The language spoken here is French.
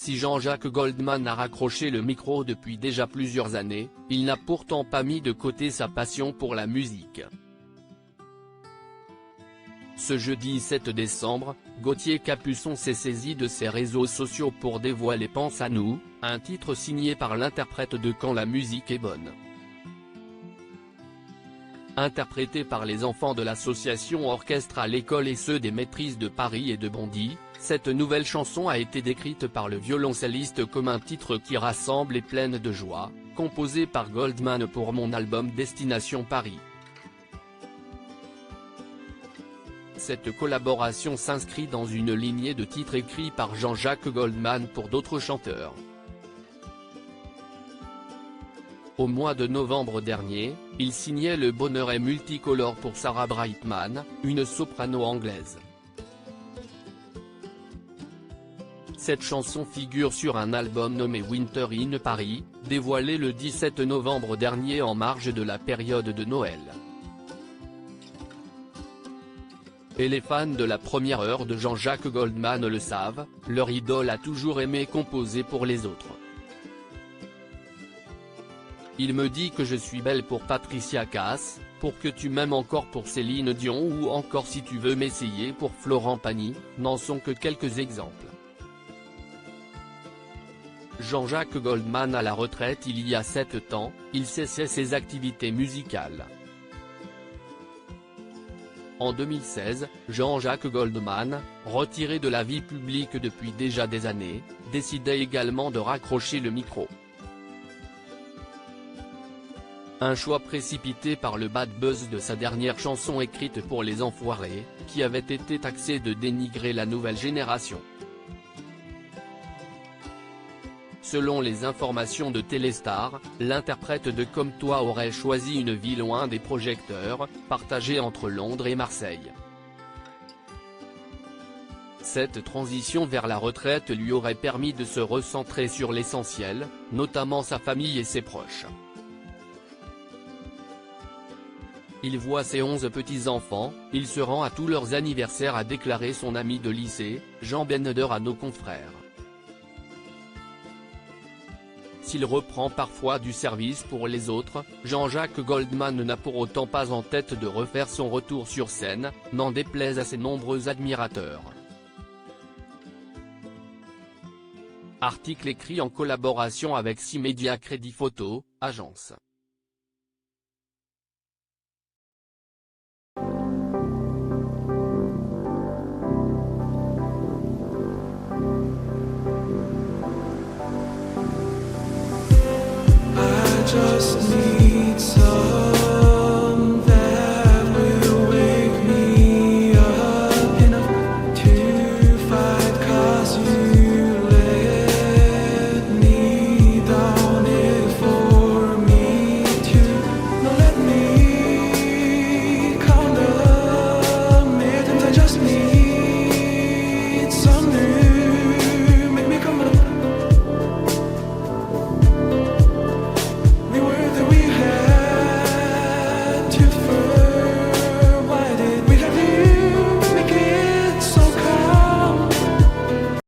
Si Jean-Jacques Goldman a raccroché le micro depuis déjà plusieurs années, il n'a pourtant pas mis de côté sa passion pour la musique. Ce jeudi 7 décembre, Gauthier Capuçon s'est saisi de ses réseaux sociaux pour dévoiler Pense à nous, un titre signé par l'interprète de Quand la musique est bonne. Interprété par les enfants de l'association Orchestre à l'école et ceux des Maîtrises de Paris et de Bondy, cette nouvelle chanson a été décrite par le violoncelliste comme un titre qui rassemble et pleine de joie, composé par Goldman pour mon album Destination Paris. Cette collaboration s'inscrit dans une lignée de titres écrits par Jean-Jacques Goldman pour d'autres chanteurs. Au mois de novembre dernier, il signait Le bonheur est multicolore pour Sarah Brightman, une soprano anglaise. Cette chanson figure sur un album nommé Winter in Paris, dévoilé le 17 novembre dernier en marge de la période de Noël. Et les fans de la première heure de Jean-Jacques Goldman le savent, leur idole a toujours aimé composer pour les autres. Il me dit que je suis belle pour Patricia Cass, pour que tu m'aimes encore pour Céline Dion ou encore si tu veux m'essayer pour Florent Pagny, n'en sont que quelques exemples. Jean-Jacques Goldman à la retraite il y a 7 ans, il cessait ses activités musicales. En 2016, Jean-Jacques Goldman, retiré de la vie publique depuis déjà des années, décidait également de raccrocher le micro. Un choix précipité par le bad buzz de sa dernière chanson écrite pour les Enfoirés, qui avait été taxé de dénigrer la nouvelle génération. Selon les informations de Téléstar, l'interprète de Comme toi aurait choisi une vie loin des projecteurs, partagée entre Londres et Marseille. Cette transition vers la retraite lui aurait permis de se recentrer sur l'essentiel, notamment sa famille et ses proches. Il voit ses 11 petits-enfants, il se rend à tous leurs anniversaires, a déclaré son ami de lycée, Jean Beneder à nos confrères. S'il reprend parfois du service pour les autres, Jean-Jacques Goldman n'a pour autant pas en tête de refaire son retour sur scène, n'en déplaise à ses nombreux admirateurs. Article écrit en collaboration avec 6 Médias Crédit Photo, agence.